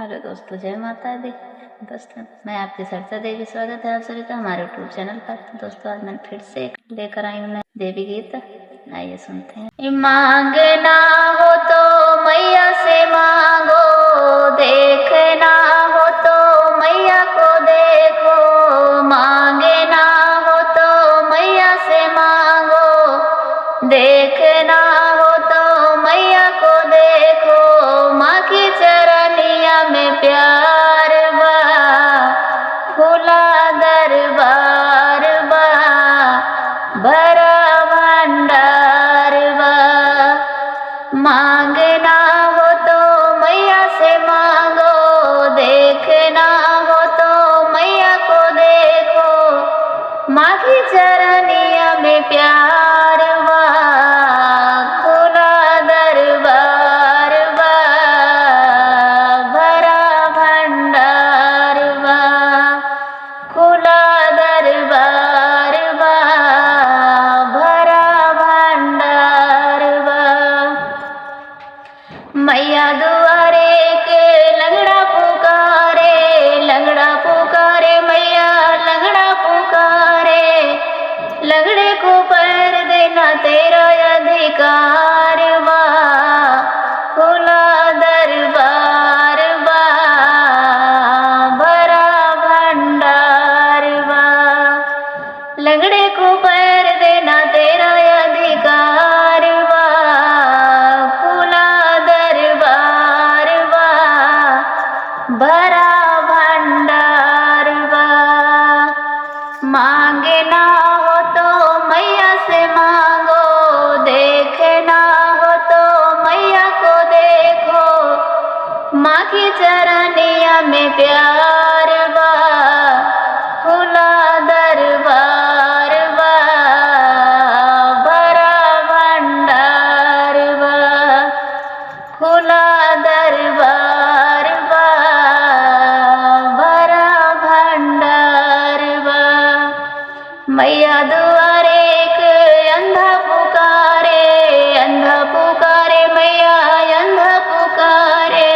Hello दोस्तों, जय माता दी। दोस्तों, मैं आपकी सरसा देवी, स्वागत है आप सभी का हमारे यूट्यूब चैनल पर। दोस्तों, आज मैं फिर से लेकर आई हूँ मैं देवी गीत। आइए सुनते हैं। मांगना हो तो मैया से मांगो, देखना हो तो मैया को देखो। मांगना हो तो मैया से मांगो, देखना हो तो मैया को देखो। माँ की चरनिया में प्यार बा, खुला दरबार बा, भरा भंडार बा। मांगना हो तो मैया से मांगो, देखना हो तो मैया को देखो। माँ की चरनिया में प्यार बा, खुला दरबार बा, भरा भंडार बा, खुला दरबार बा, भरा भंडार बा। मैया दुआरे के लंगड़ा पुकारे, लंगड़ा पुकारे मैया लंगड़ा पुकारे। लंगड़े को पैर देना तेरा अधिकार बा, खुला दरबार बा, भरा भंडार बा। लंगड़े को पैर देना तेरा अधिकार बा, खुला दरबार बा, भरा भंडार बा। मांगना हो तो मैया से मांगो, देखना हो तो मैया को देखो। माँ की चरनिया में प्यार बा, खुला दरबार बा, भरा भंडार बा, खुला दरबार बा, भरा भंडार बा। मैया दुआरे के अंधा पुकारे, अंधा पुकारे मैया अंधा पुकारे।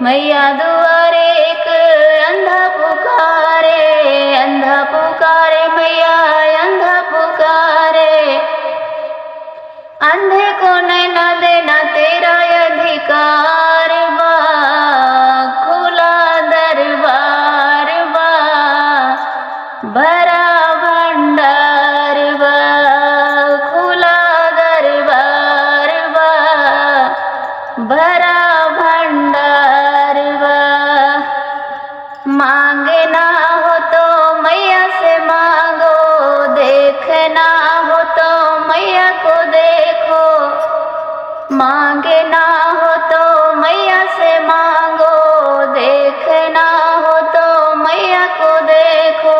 मैया दुआरे एक अंधा पुकारे, अंधा पुकारे मैया अंधा पुकारे। अंधे को नैना देना तेरा अधिकार बा, खुला दरबार बा, भरा भंडार बा, खुला दरबार बा, भरा भंडार बा। मांगना हो तो मैया से मांगो, देखना हो तो मैया को देखो। मांगना हो तो मैया से मांगो, देखना हो तो मैया को देखो।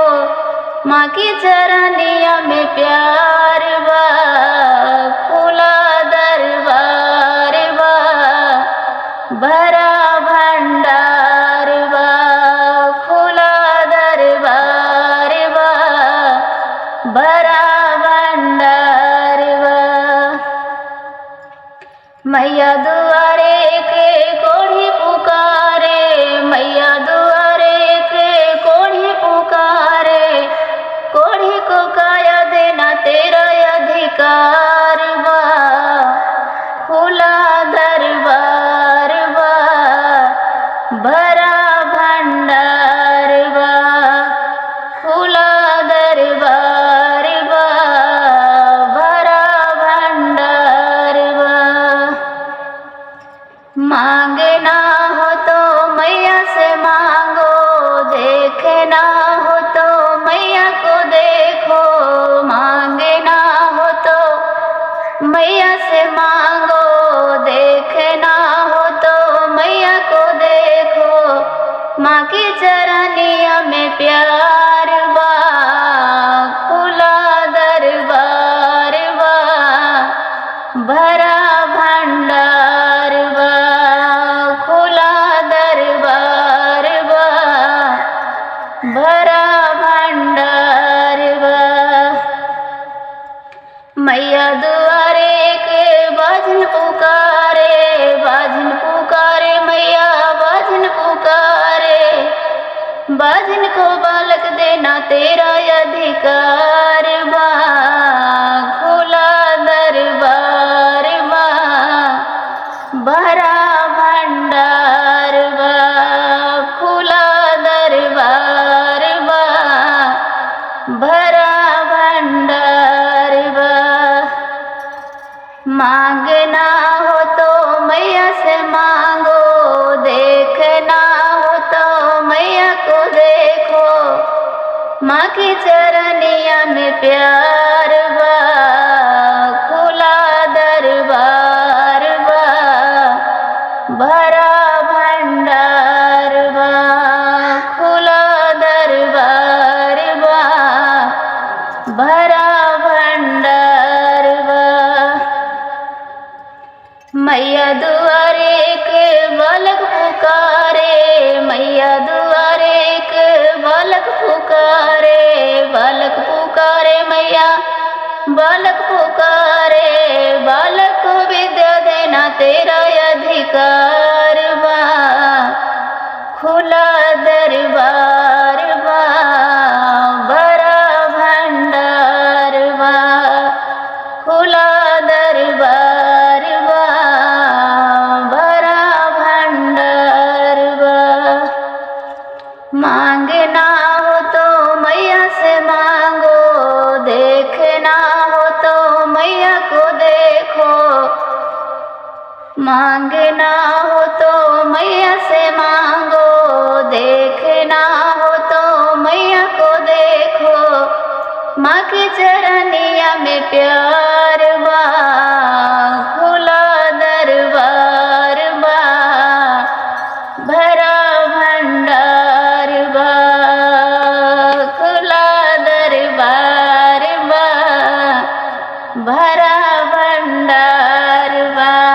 माँ की चरनिया में प्यार बा, खुला दरबार बा, भरा भंडार बा, खुला दरबार बा, भरा भंडार बा। मैया दुआरे के कोढ़ी पुकारे, मैया दुआरे के कोढ़ी पुकारे। कोढ़ी को काया देना तेरा अधिकार बा, खुला दरबार बा, भरा भंडार बा, खुला दरबार बा, भरा भंडार बा। मांगना हो तो मैया से मांगो, देखना हो तो मैया को देखो। मांगना हो तो मैया से मांगो, देखना हो तो मैया को देखो। माँ की चरनिया में प्यार बा, खुला दरबार बा, भरा भंडार बा, खुला दरबार बा, भरा भंडार बा। मैया दुआरे के बाजन पुकारे, बाजन पुकारे मैया बाजन पुकारे। बाजिन को बालक देना तेरा अधिकार बा, खुला दरबार बा, भरा भंडार बा, खुला दरबार बा, भरा भंडार बा। मांगना हो तो मैया से मांगो, देखना हो तो मैया को देखो, माँ की चरनिया में प्यार बा, खुला दरबार बा, भरा भंडार बा, खुला दरबार बा, भरा भंडार बा। मैया दुआरे के बालक पुकारे, मैया दुआरे के बालक पुकारे, बालक पुकारे मैया बालक पुकारे, बालक को विद्या देना तेरा अधिकार बा, खुला दरबार बा, भरा भंडार बा, खुला दरबार बा, भरा भंडार बा। मांगना हो तो मैया से मांगो, देखना हो तो मैया को देखो, मांगना हो तो मैया से मांगो, देखना हो तो मैया को देखो, माँ की चरनिया में प्यार बा, खुला दरबार बा, भरा भंडार बा, खुला दरबार बा, भरा भंडार बा।